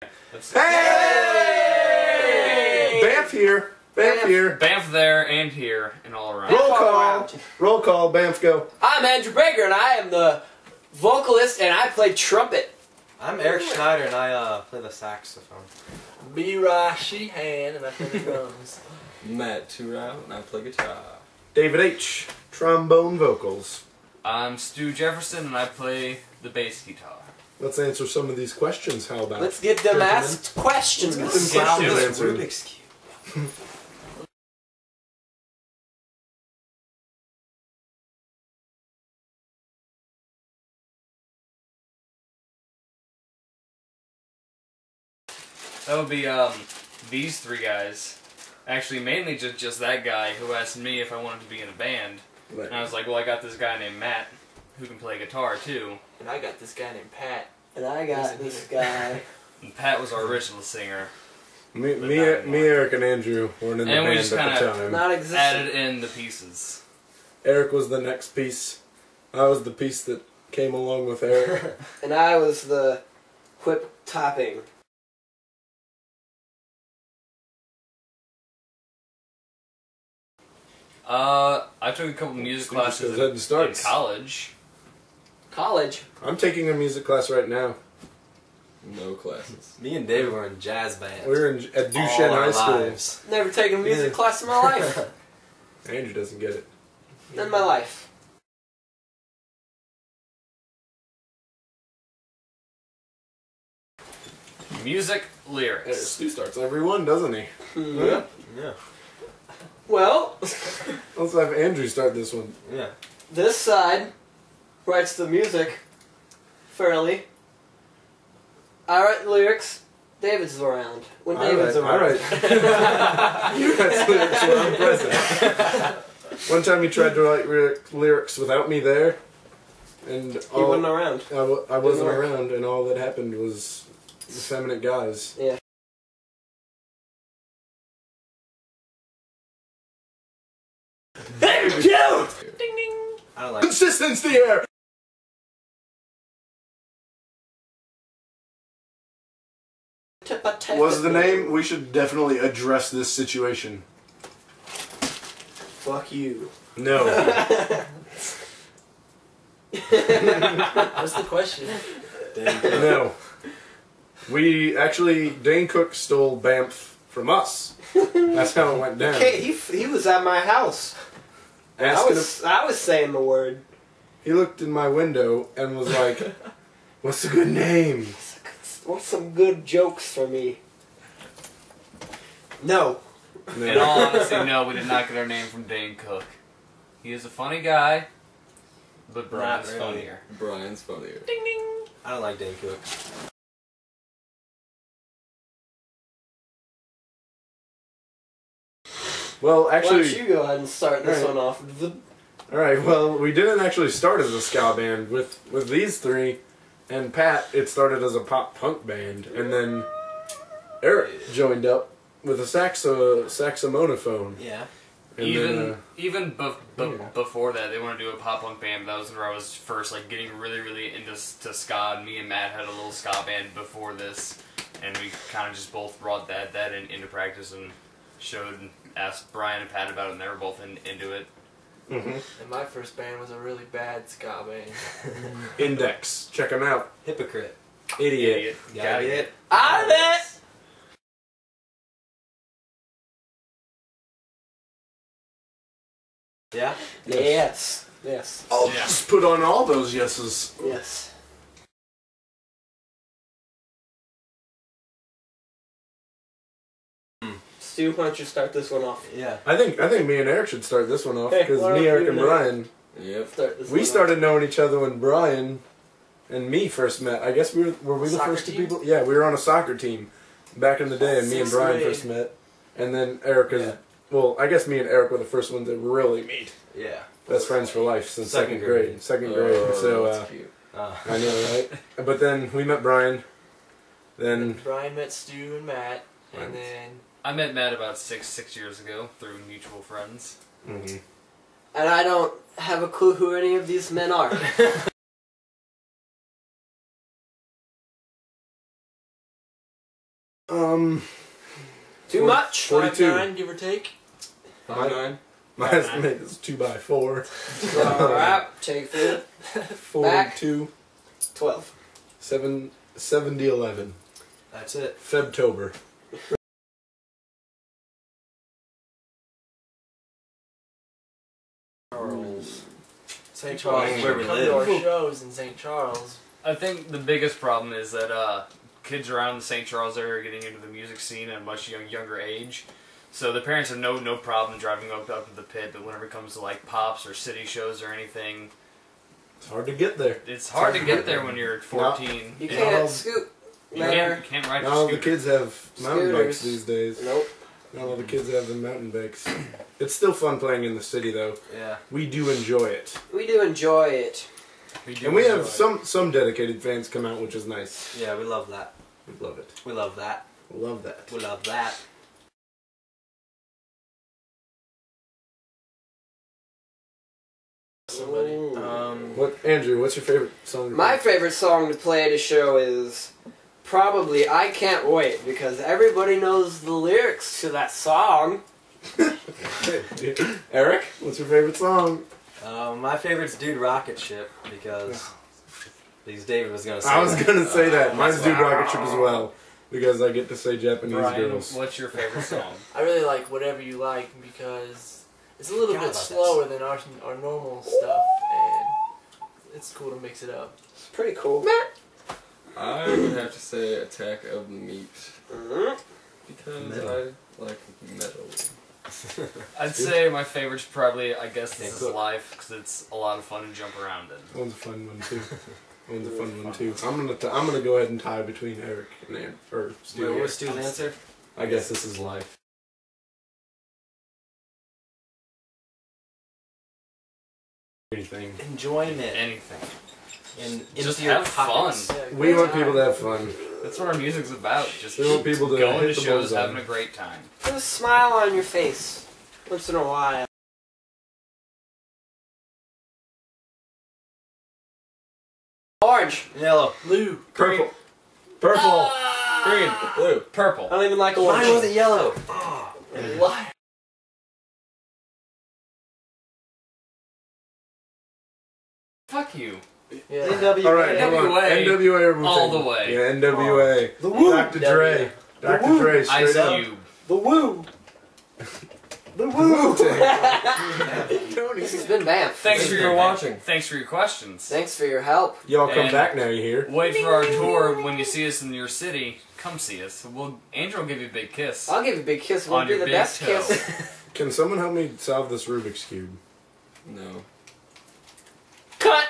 Hey! BAMF here. BAMF here. BAMF there and here and all around. Roll call. Roll call. BAMF go. I'm Andrew Baker and I am the vocalist and I play trumpet. I'm Eric Schneider and I play the saxophone. B-Ra Sheehan and I play the drums. Matt Turau and I play guitar. David H. Trombone vocals. I'm Stu Jefferson and I play the bass guitar. Let's answer some of these questions. How about? Let's get them asked questions. Let's get some questions answered. Rubik's Cube. That would be these three guys. Actually, mainly just that guy who asked me if I wanted to be in a band. Right. And I was like, well, I got this guy named Matt who can play guitar too. And I got this guy named Pat. And I got this guy. And Pat was our original singer. Me, Eric, and Andrew weren't in the And we band just at the kinda time. Not existent. Added in the pieces. Eric was the next piece. I was the piece that came along with Eric. And I was the whip topping. I took a couple music Stu just classes goes ahead and in starts. college. College. I'm taking a music class right now. No classes. Me and David were in jazz bands. We were at all Duchesne our High School. lives. Never taken a music class in my life. Andrew doesn't get it. In my life. Music, Hey, lyrics. Stu starts every one, doesn't he? Yeah. Yeah. Well, Let's have Andrew start this one. Yeah. this side writes the music fairly. I write the lyrics. David's around. When David's around. Alright. You write lyrics when I'm present. One time you tried to write lyrics without me there, and He wasn't around. I wasn't work. around, and all that happened was effeminate guys. Yeah. Thank you! Ding ding! I don't like Consistency here! Was the name? We should definitely address this situation. Fuck you. No. What's the question? No. We actually, Dane Cook stole BAMF from us. That's how it went down. Okay, he was at my house. I was saying the word. He looked in my window and was like, "What's a good name?" What's some good jokes for me? No. In all honesty, no, we did not get our name from Dane Cook. He is a funny guy, but Brian's really. funnier. Brian's funnier. Ding ding. I don't like Dane Cook. Well, Why actually, don't you go ahead and start this Alright. one off? all right. Well, we didn't actually start as a ska band with these three, and Pat. It started as a pop punk band, and then Eric joined up with a saxophone. Yeah. And Even before that, they wanted to do a pop punk band. But that was where I was first, like, getting really into ska. And me and Matt had a little ska band before this, and we kind of just both brought that into practice and asked Brian and Pat about it, and they were both into it. And my first band was a really bad ska band. Index. Check them out. Hypocrite. Idiot. Got it. Out of it! Yeah? Yes. Yes. I'll Yeah. just put on all those yeses. Yes. Stu, why don't you start this one off? Yeah. I think me and Eric should start this one off Hey, because why don't me, Eric, you and and Eric? Brian. Yep. Start this We one started knowing each other when Brian and me first met. I guess were we the Soccer first two team? people? Yeah, we were on a soccer team back in the day, and me and Sixth Brian grade. first met. And then Eric is, Yeah. well, I guess me and Eric were the first ones that really meet. Yeah. Best friends for life since Second second grade. Second grade. Oh, So that's cute. I know, right? But then we met Brian. Then Brian met Stu and Matt, and then I met Matt about six years ago through mutual friends. mhm. And I don't have a clue who any of these men are. Too much? 42. 5'9", give or take. 5'9". My estimate is 2x4. Alright, take 4. 42. 12. 70-11. That's it. Febtober. Charles. St. Charles, Charles is where we come to our live. shows in St. Charles. I think the biggest problem is that kids around the St. Charles area are getting into the music scene at a much younger age. So the parents have no problem driving up to the pit, but whenever it comes to like pops or city shows or anything, It's hard to get there. it's hard to get there when you're 14. You Yeah. can't scoot. You can't ride Not all your the scooter. kids have mountain bikes Scooters. these days. Nope. Not all the kids have the mountain bikes. It's still fun playing in the city, though. Yeah. We do enjoy it. We do enjoy it. And we have some dedicated fans come out, which is nice. Yeah, we love that. We love it. We love that. We love that. We love that. Somebody. What, Andrew? What's your favorite song? My favorite song to play at a show is probably I Can't Wait, because everybody knows the lyrics to that song. Eric, what's your favorite song? My favorite's Dude Rocket Ship because David was gonna say. I was that. gonna say that. Mine's Dude Rocket Ship as well, because I get to say Japanese Brian, girls. what's your favorite song? I really like Whatever You Like because it's a little Forgot bit about slower than our normal stuff, and it's cool to mix it up. It's pretty cool. I would have to say Attack of the Meat Mhm. because Metal. I like metal. I'd say my favorite's probably, I guess, This Yeah, Is cool. Life, because it's a lot of fun to jump around in. That one's a fun one too. That one's a fun one too. I'm gonna go ahead and tie between Eric and Stu. Wait, what here. was Stu's answer? I guess This Is Life. Anything. Enjoyment. Anything. And Just into your have pockets. fun. Yeah, We great want time. people to have fun. That's what our music's about. Just We want people to going hit to the shows, bullseye. having a great time. Put a smile on your face once in a while. Orange. Yellow. Blue. Purple. Purple. Green. Blue. Purple. I don't even like orange. Mine wasn't yellow. Light. Fuck you. Yeah. NWA. All right, hold on. NWA. NWA or Wu-Tang? All the way. Yeah, NWA. The woo. Dr. Dre. Dr. Woo. Dre, Ice straight up. Cube. The woo. The woo. This has been BAMF. Thanks for your watching. Thanks for your questions. Thanks for your help. Y'all come And- back now, you hear? Wait for our tour. When you see us in your city, come see us. Andrew will give you a big kiss. I'll give you a big kiss. We'll On be your the big best toe. kiss. Can someone help me solve this Rubik's Cube? No. Cut.